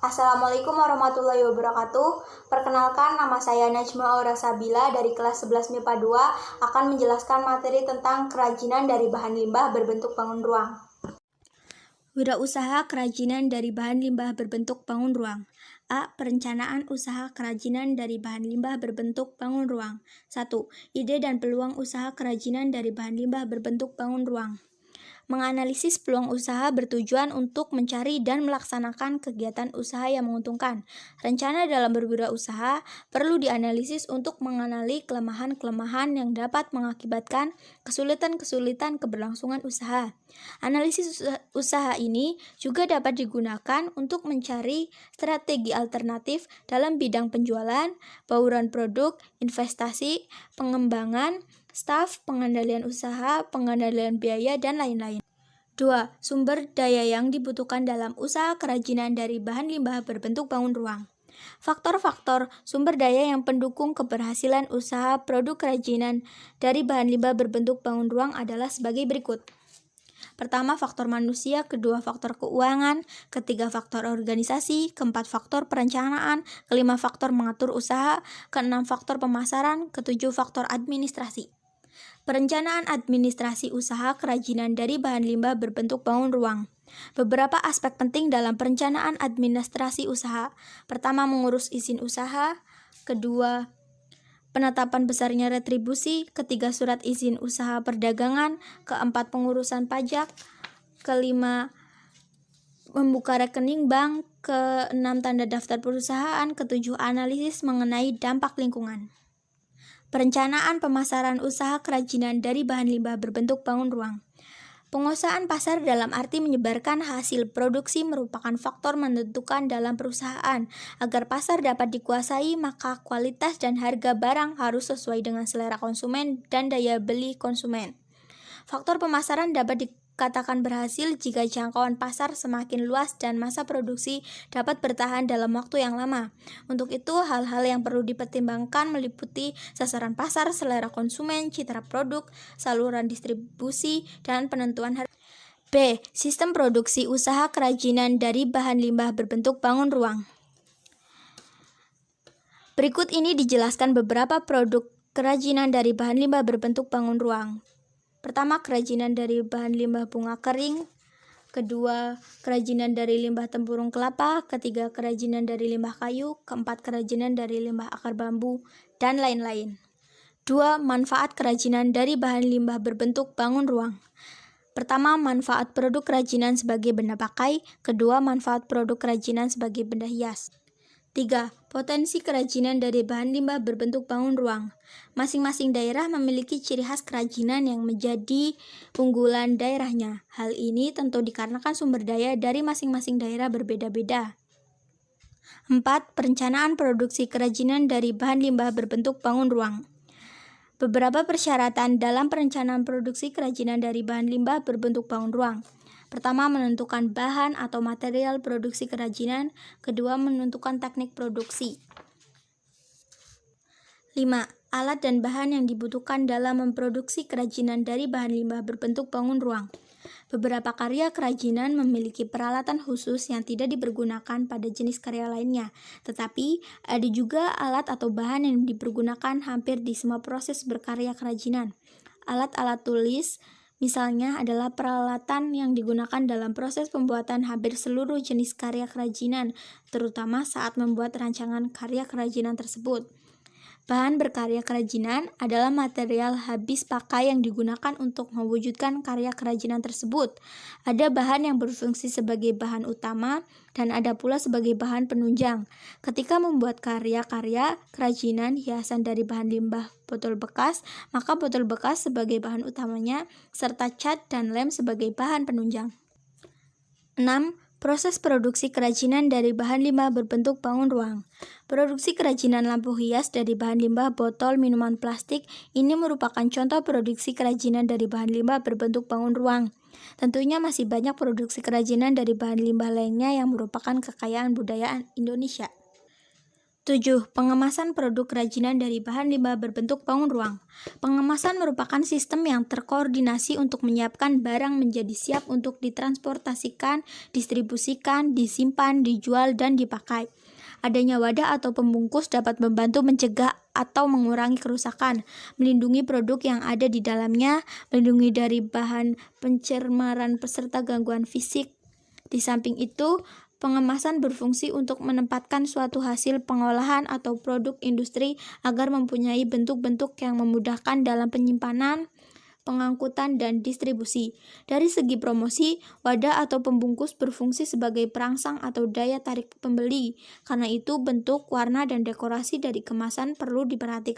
Assalamualaikum warahmatullahi wabarakatuh. Perkenalkan, nama saya Najma Aura Sabila dari kelas 11 MIPA 2 akan menjelaskan materi tentang kerajinan dari bahan limbah berbentuk bangun ruang. Wirausaha kerajinan dari bahan limbah berbentuk bangun ruang. A. Perencanaan usaha kerajinan dari bahan limbah berbentuk bangun ruang. 1. Ide dan peluang usaha kerajinan dari bahan limbah berbentuk bangun ruang. Menganalisis peluang usaha bertujuan untuk mencari dan melaksanakan kegiatan usaha yang menguntungkan. Rencana dalam berwirausaha perlu dianalisis untuk mengenali kelemahan-kelemahan yang dapat mengakibatkan kesulitan-kesulitan keberlangsungan usaha. Analisis usaha ini juga dapat digunakan untuk mencari strategi alternatif dalam bidang penjualan, bauran produk, investasi, pengembangan, staf, pengendalian usaha, pengendalian biaya, dan lain-lain. 2. Sumber daya yang dibutuhkan dalam usaha kerajinan dari bahan limbah berbentuk bangun ruang. Faktor-faktor sumber daya yang pendukung keberhasilan usaha produk kerajinan dari bahan limbah berbentuk bangun ruang adalah sebagai berikut. Pertama, faktor manusia, kedua, faktor keuangan, ketiga, faktor organisasi, keempat, faktor perencanaan, kelima, faktor mengatur usaha, keenam, faktor pemasaran, ketujuh, faktor administrasi. Perencanaan administrasi usaha kerajinan dari bahan limbah berbentuk bangun ruang. Beberapa aspek penting dalam perencanaan administrasi usaha. Pertama, mengurus izin usaha. Kedua, penetapan besarnya retribusi. Ketiga, surat izin usaha perdagangan. Keempat, pengurusan pajak. Kelima, membuka rekening bank. Keenam, tanda daftar perusahaan. Ketujuh, analisis mengenai dampak lingkungan. Perencanaan pemasaran usaha kerajinan dari bahan limbah berbentuk bangun ruang. Penguasaan pasar dalam arti menyebarkan hasil produksi merupakan faktor menentukan dalam perusahaan. Agar pasar dapat dikuasai, maka kualitas dan harga barang harus sesuai dengan selera konsumen dan daya beli konsumen. Faktor pemasaran dapat dikatakan berhasil jika jangkauan pasar semakin luas dan masa produksi dapat bertahan dalam waktu yang lama. Untuk itu, hal-hal yang perlu dipertimbangkan meliputi sasaran pasar, selera konsumen, citra produk, saluran distribusi, dan penentuan harga. B. Sistem produksi usaha kerajinan dari bahan limbah berbentuk bangun ruang. Berikut ini dijelaskan beberapa produk kerajinan dari bahan limbah berbentuk bangun ruang. Pertama, kerajinan dari bahan limbah bunga kering. Kedua, kerajinan dari limbah tempurung kelapa. Ketiga, kerajinan dari limbah kayu. Keempat, kerajinan dari limbah akar bambu, dan lain-lain. 2. Manfaat kerajinan dari bahan limbah berbentuk bangun ruang. Pertama, manfaat produk kerajinan sebagai benda pakai. Kedua, manfaat produk kerajinan sebagai benda hias. 3. Potensi kerajinan dari bahan limbah berbentuk bangun ruang. Masing-masing daerah memiliki ciri khas kerajinan yang menjadi unggulan daerahnya. Hal ini tentu dikarenakan sumber daya dari masing-masing daerah berbeda-beda. 4. Perencanaan produksi kerajinan dari bahan limbah berbentuk bangun ruang. Beberapa persyaratan dalam perencanaan produksi kerajinan dari bahan limbah berbentuk bangun ruang. Pertama, menentukan bahan atau material produksi kerajinan. Kedua, menentukan teknik produksi. 5. Alat dan bahan yang dibutuhkan dalam memproduksi kerajinan dari bahan limbah berbentuk bangun ruang. Beberapa karya kerajinan memiliki peralatan khusus yang tidak dipergunakan pada jenis karya lainnya, tetapi ada juga alat atau bahan yang dipergunakan hampir di semua proses berkarya kerajinan. Alat-alat tulis misalnya adalah peralatan yang digunakan dalam proses pembuatan hampir seluruh jenis karya kerajinan, terutama saat membuat rancangan karya kerajinan tersebut. Bahan berkarya kerajinan adalah material habis pakai yang digunakan untuk mewujudkan karya kerajinan tersebut. Ada bahan yang berfungsi sebagai bahan utama dan ada pula sebagai bahan penunjang. Ketika membuat karya-karya kerajinan hiasan dari bahan limbah botol bekas, maka botol bekas sebagai bahan utamanya serta cat dan lem sebagai bahan penunjang. 6. Proses produksi kerajinan dari bahan limbah berbentuk bangun ruang. Produksi kerajinan lampu hias dari bahan limbah botol minuman plastik ini merupakan contoh produksi kerajinan dari bahan limbah berbentuk bangun ruang. Tentunya masih banyak produksi kerajinan dari bahan limbah lainnya yang merupakan kekayaan budaya Indonesia. 7. Pengemasan produk kerajinan dari bahan limbah berbentuk bangun ruang. Pengemasan merupakan sistem yang terkoordinasi untuk menyiapkan barang menjadi siap untuk ditransportasikan, distribusikan, disimpan, dijual, dan dipakai. Adanya wadah atau pembungkus dapat membantu mencegah atau mengurangi kerusakan, melindungi produk yang ada di dalamnya, melindungi dari bahan pencemaran serta gangguan fisik. Di samping itu, pengemasan berfungsi untuk menempatkan suatu hasil pengolahan atau produk industri agar mempunyai bentuk-bentuk yang memudahkan dalam penyimpanan, pengangkutan, dan distribusi. Dari segi promosi, wadah atau pembungkus berfungsi sebagai perangsang atau daya tarik pembeli. Karena itu, bentuk, warna, dan dekorasi dari kemasan perlu diperhatikan.